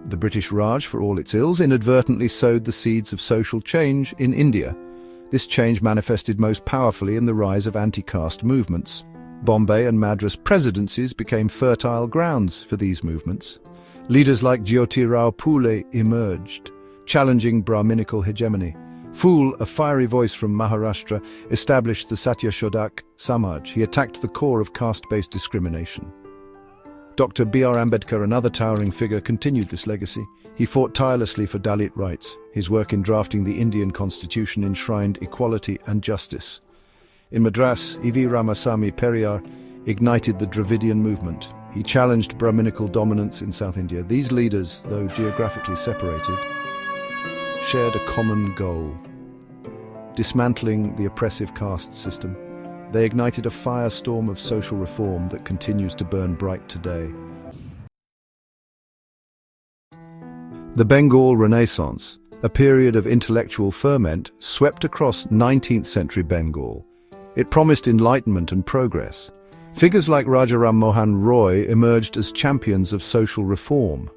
The British Raj, for all its ills, inadvertently sowed the seeds of social change in India. This change manifested most powerfully in the rise of anti-caste movements. Bombay and Madras presidencies became fertile grounds for these movements. Leaders like Jyotirao Phule emerged, challenging Brahminical hegemony. Phule, a fiery voice from Maharashtra, established the Satyashodak Samaj. He attacked the core of caste-based discrimination. Dr. B.R. Ambedkar, another towering figure, continued this legacy. He fought tirelessly for Dalit rights. His work in drafting the Indian constitution enshrined equality and justice. In Madras, E.V. Ramasamy Periyar ignited the Dravidian movement. He challenged Brahminical dominance in South India. These leaders, though geographically separated, shared a common goal: dismantling the oppressive caste system. They ignited a firestorm of social reform that continues to burn bright today. The Bengal Renaissance, a period of intellectual ferment, swept across 19th century Bengal. It promised enlightenment and progress. Figures like Raja Ram Mohan Roy emerged as champions of social reform.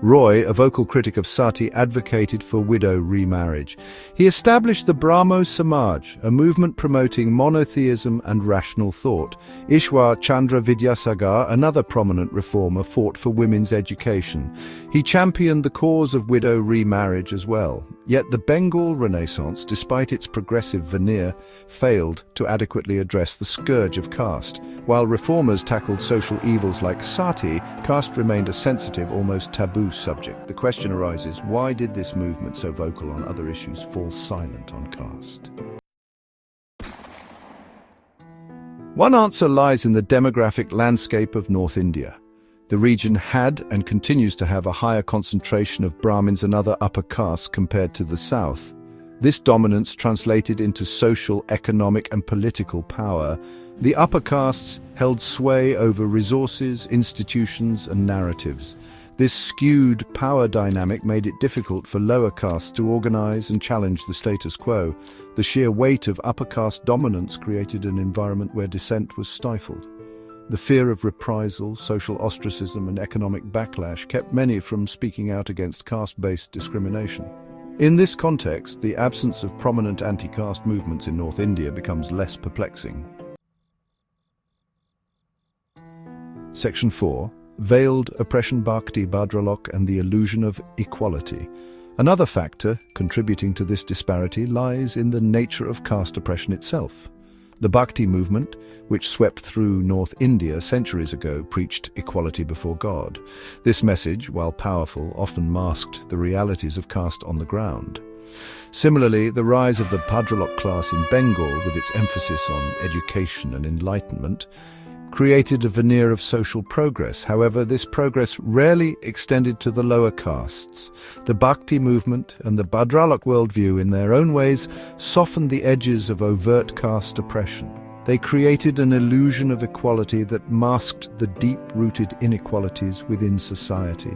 Roy, a vocal critic of sati, advocated for widow remarriage. He established the Brahmo Samaj, a movement promoting monotheism and rational thought. Ishwar Chandra Vidyasagar, another prominent reformer, fought for women's education. He championed the cause of widow remarriage as well. Yet the Bengal Renaissance, despite its progressive veneer, failed to adequately address the scourge of caste. While reformers tackled social evils like sati, caste remained a sensitive, almost taboo subject. The question arises, why did this movement, so vocal on other issues, fall silent on caste? One answer lies in the demographic landscape of North India. The region had and continues to have a higher concentration of Brahmins and other upper castes compared to the south. This dominance translated into social, economic and political power. The upper castes held sway over resources, institutions and narratives. This skewed power dynamic made it difficult for lower castes to organize and challenge the status quo. The sheer weight of upper caste dominance created an environment where dissent was stifled. The fear of reprisal, social ostracism and economic backlash kept many from speaking out against caste-based discrimination. In this context, the absence of prominent anti-caste movements in North India becomes less perplexing. Section 4. Veiled oppression. Bhakti, Bhadralok and the illusion of equality. Another factor contributing to this disparity lies in the nature of caste oppression itself. The Bhakti movement, which swept through North India centuries ago, preached equality before God. This message, while powerful, often masked the realities of caste on the ground. Similarly, the rise of the Bhadralok class in Bengal, with its emphasis on education and enlightenment, created a veneer of social progress. However, this progress rarely extended to the lower castes. The Bhakti movement and the Bhadralok worldview, in their own ways, softened the edges of overt caste oppression. They created an illusion of equality that masked the deep-rooted inequalities within society.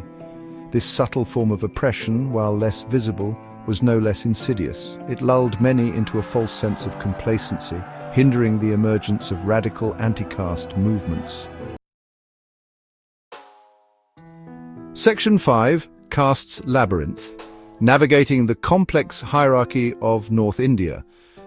This subtle form of oppression, while less visible, was no less insidious. It lulled many into a false sense of complacency, hindering the emergence of radical anti-caste movements. Section 5. Caste's Labyrinth. Navigating the complex hierarchy of North India.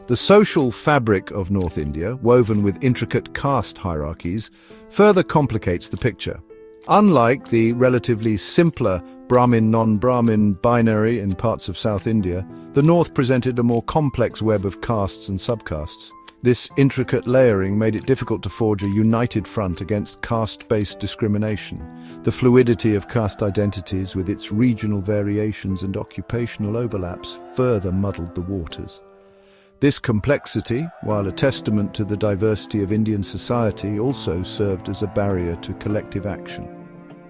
The social fabric of North India, woven with intricate caste hierarchies, further complicates the picture. Unlike the relatively simpler Brahmin-non-Brahmin binary in parts of South India, the North presented a more complex web of castes and subcastes. This intricate layering made it difficult to forge a united front against caste-based discrimination. The fluidity of caste identities, with its regional variations and occupational overlaps, further muddled the waters. This complexity, while a testament to the diversity of Indian society, also served as a barrier to collective action.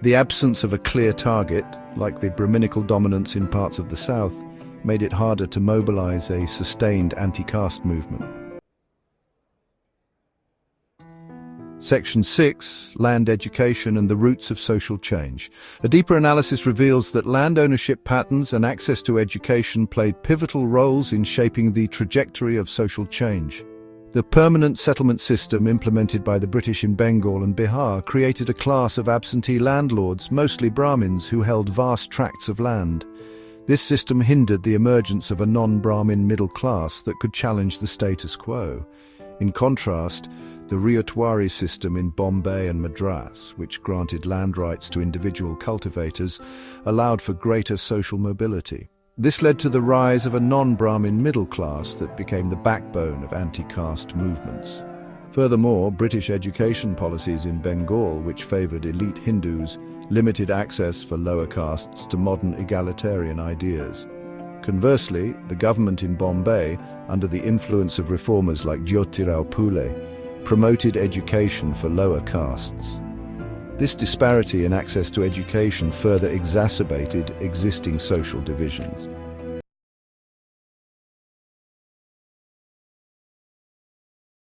The absence of a clear target, like the Brahminical dominance in parts of the south, made it harder to mobilize a sustained anti-caste movement. Section 6. Land education and the roots of social change. A deeper analysis reveals that land ownership patterns and access to education played pivotal roles in shaping the trajectory of social change. The permanent settlement system implemented by the British in Bengal and Bihar created a class of absentee landlords, mostly Brahmins, who held vast tracts of land. This system hindered the emergence of a non-Brahmin middle class that could challenge the status quo. In contrast, the Riotuari system in Bombay and Madras, which granted land rights to individual cultivators, allowed for greater social mobility. This led to the rise of a non-Brahmin middle class that became the backbone of anti-caste movements. Furthermore, British education policies in Bengal, which favoured elite Hindus, limited access for lower castes to modern egalitarian ideas. Conversely, the government in Bombay, under the influence of reformers like Jyotirao Phule, promoted education for lower castes. This disparity in access to education further exacerbated existing social divisions.